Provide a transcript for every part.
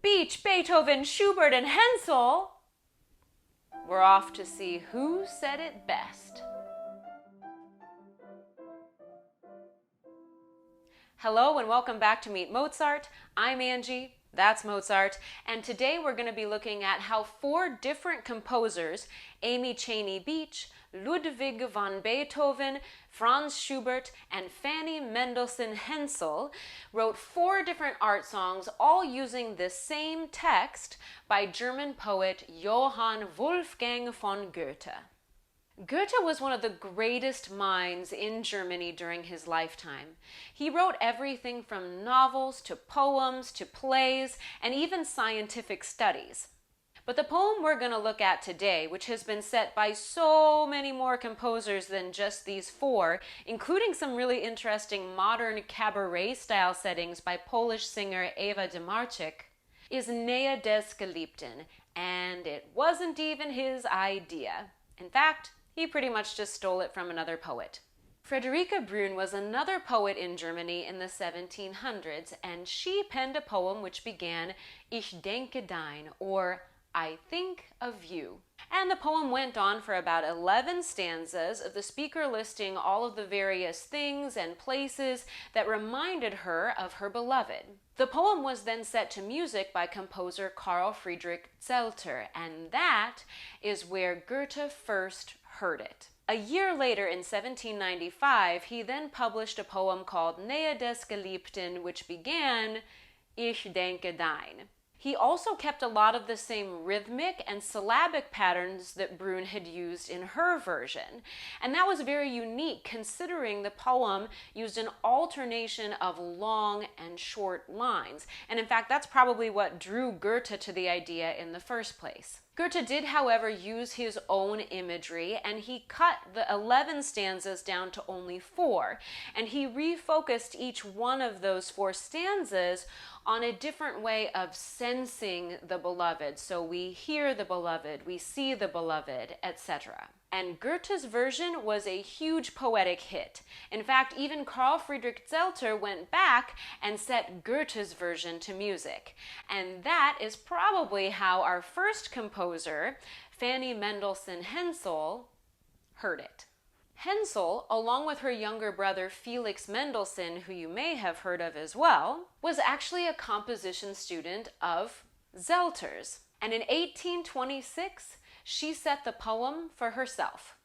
Beach, Beethoven, Schubert, and Hensel, we're off to see who said it best. Hello and welcome back to Meet Mozart. I'm Angie, that's Mozart, and today we're going to be looking at how 4 different composers, Amy Cheney Beach, Ludwig van Beethoven, Franz Schubert, and Fanny Mendelssohn Hensel wrote 4 different art songs, all using the same text by German poet Johann Wolfgang von Goethe. Goethe was one of the greatest minds in Germany during his lifetime. He wrote everything from novels to poems to plays and even scientific studies. But the poem we're going to look at today, which has been set by so many more composers than just these 4, including some really interesting modern cabaret-style settings by Polish singer Ewa Dymarczyk, is Nahe des Geliebten, and it wasn't even his idea. In fact, he pretty much just stole it from another poet. Friederike Brunn was another poet in Germany in the 1700s, and she penned a poem which began Ich denke dein, or I think of you. And the poem went on for about 11 stanzas of the speaker listing all of the various things and places that reminded her of her beloved. The poem was then set to music by composer Carl Friedrich Zelter, and that is where Goethe first heard it. A year later, in 1795, he then published a poem called Nahe des Geliebten, which began Ich denke dein. He also kept a lot of the same rhythmic and syllabic patterns that Brunn had used in her version. And that was very unique considering the poem used an alternation of long and short lines. And in fact, that's probably what drew Goethe to the idea in the first place. Goethe did, however, use his own imagery, and he cut the 11 stanzas down to only 4, and he refocused each one of those 4 stanzas on a different way of sensing the beloved. So we hear the beloved, we see the beloved, etc. And Goethe's version was a huge poetic hit. In fact, even Carl Friedrich Zelter went back and set Goethe's version to music. And that is probably how our first composer, Fanny Mendelssohn Hensel, heard it. Hensel, along with her younger brother Felix Mendelssohn, who you may have heard of as well, was actually a composition student of Zelter's. And in 1826, she set the poem for herself.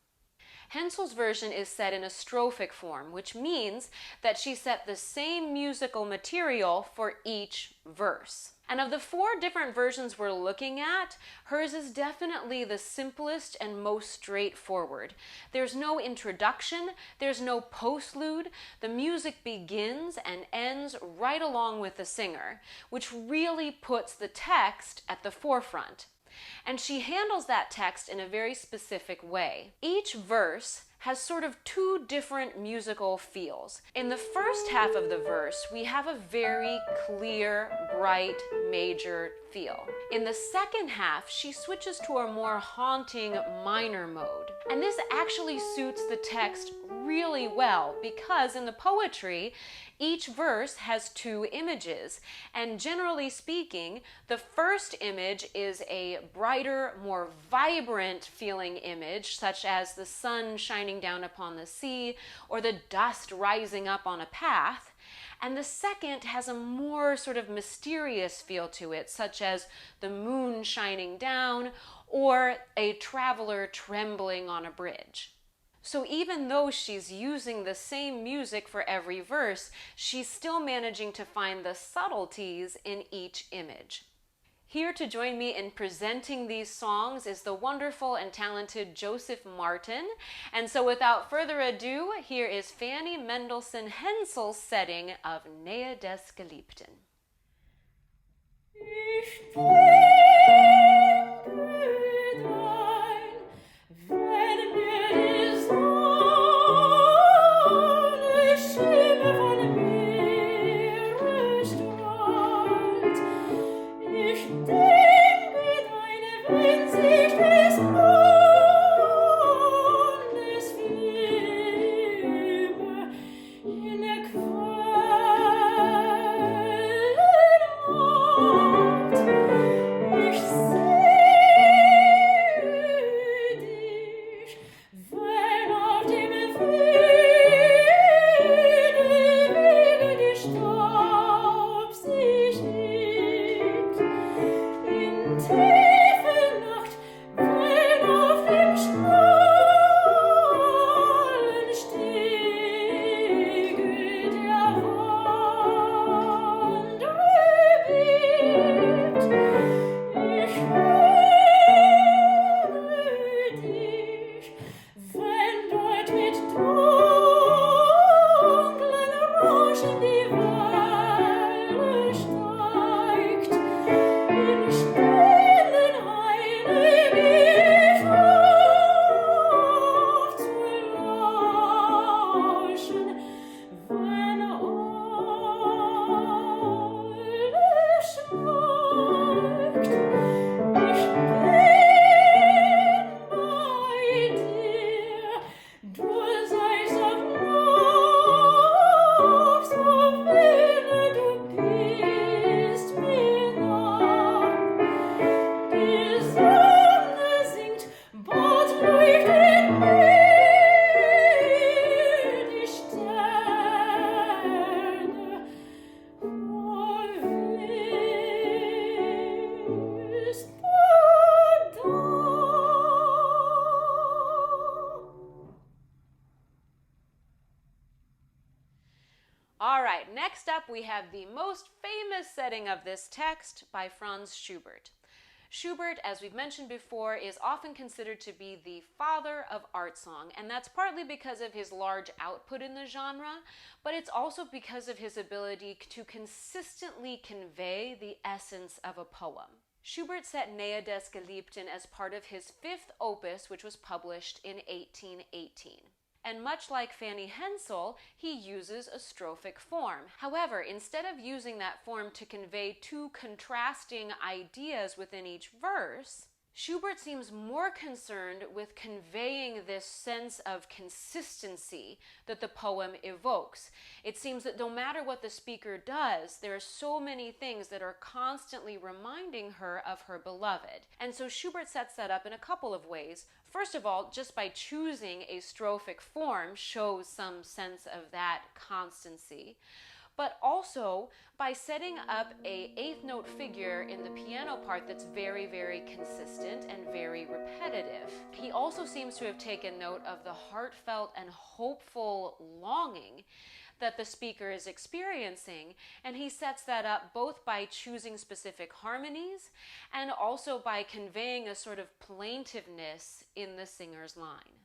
Hensel's version is set in a strophic form, which means that she set the same musical material for each verse. And of the 4 different versions we're looking at, hers is definitely the simplest and most straightforward. There's no introduction, there's no postlude. The music begins and ends right along with the singer, which really puts the text at the forefront. And she handles that text in a very specific way. Each verse has sort of 2 different musical feels. In the first half of the verse, we have a very clear, bright, major feel. In the second half, she switches to a more haunting minor mode. And this actually suits the text really well because in the poetry, each verse has 2 images, and generally speaking, the first image is a brighter, more vibrant feeling image, such as the sun shining down upon the sea or the dust rising up on a path. And the second has a more sort of mysterious feel to it, such as the moon shining down or a traveler trembling on a bridge. So even though she's using the same music for every verse, she's still managing to find the subtleties in each image. Here to join me in presenting these songs is the wonderful and talented Joseph Martin. And so without further ado, here is Fanny Mendelssohn Hensel's setting of Nahe des Geliebten. Ich denke dein, wenn mir die Sonne schimmert von Meere strahlt. Ich denke deine, wenn sich des Mondes Flimme in der Qual we have the most famous setting of this text by Franz Schubert. Schubert, as we've mentioned before, is often considered to be the father of art song, and that's partly because of his large output in the genre, but it's also because of his ability to consistently convey the essence of a poem. Schubert set Nahe des Geliebten as part of his fifth opus, which was published in 1818. And much like Fanny Hensel, he uses a strophic form. However, instead of using that form to convey two contrasting ideas within each verse, Schubert seems more concerned with conveying this sense of consistency that the poem evokes. It seems that no matter what the speaker does, there are so many things that are constantly reminding her of her beloved. And so Schubert sets that up in a couple of ways. First of all, just by choosing a strophic form shows some sense of that constancy, but also by setting up a eighth note figure in the piano part that's very, very consistent and very repetitive. He also seems to have taken note of the heartfelt and hopeful longing that the speaker is experiencing, and he sets that up both by choosing specific harmonies and also by conveying a sort of plaintiveness in the singer's line.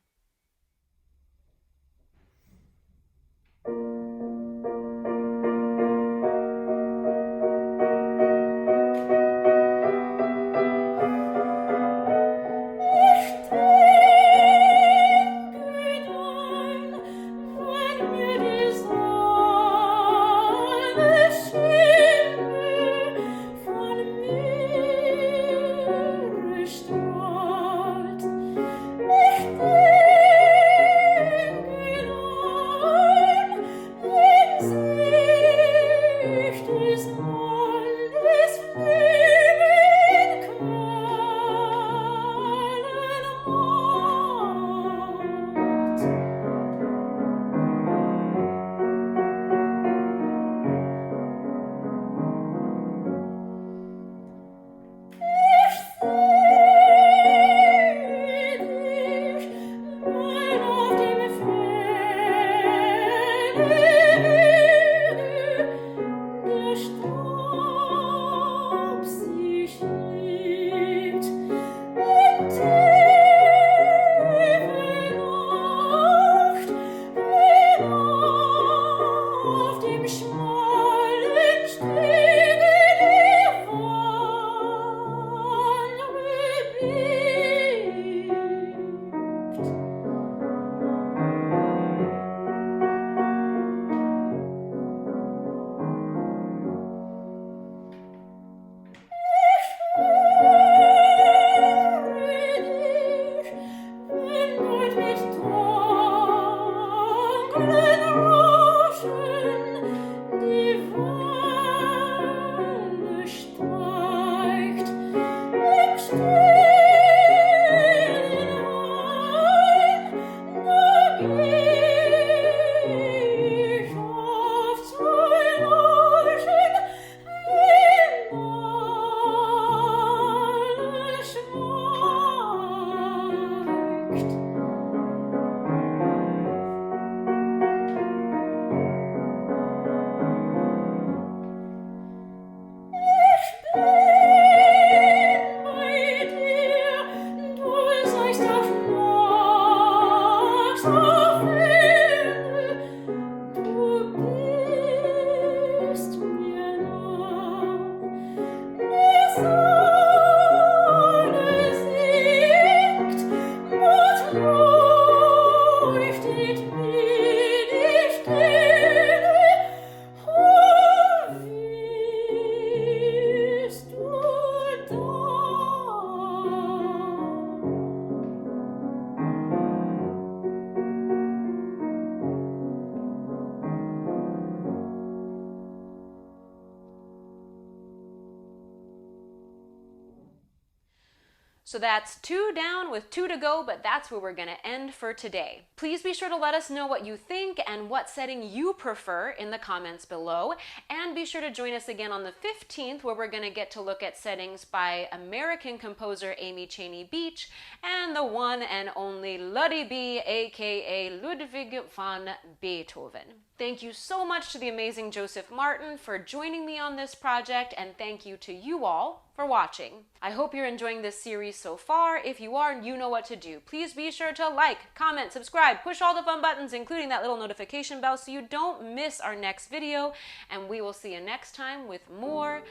So that's 2 down with 2 to go, but that's where we're going to end for today. Please be sure to let us know what you think and what setting you prefer in the comments below. And be sure to join us again on the 15th, where we're going to get to look at settings by American composer Amy Cheney Beach and the one and only Luddy B, aka Ludwig van Beethoven. Thank you so much to the amazing Joseph Martin for joining me on this project, and thank you to you all for watching. I hope you're enjoying this series so far. If you are, you know what to do. Please be sure to like, comment, subscribe, push all the fun buttons, including that little notification bell so you don't miss our next video, and we will see you next time with more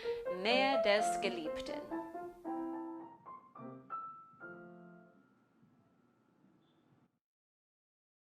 Nähe des Geliebten.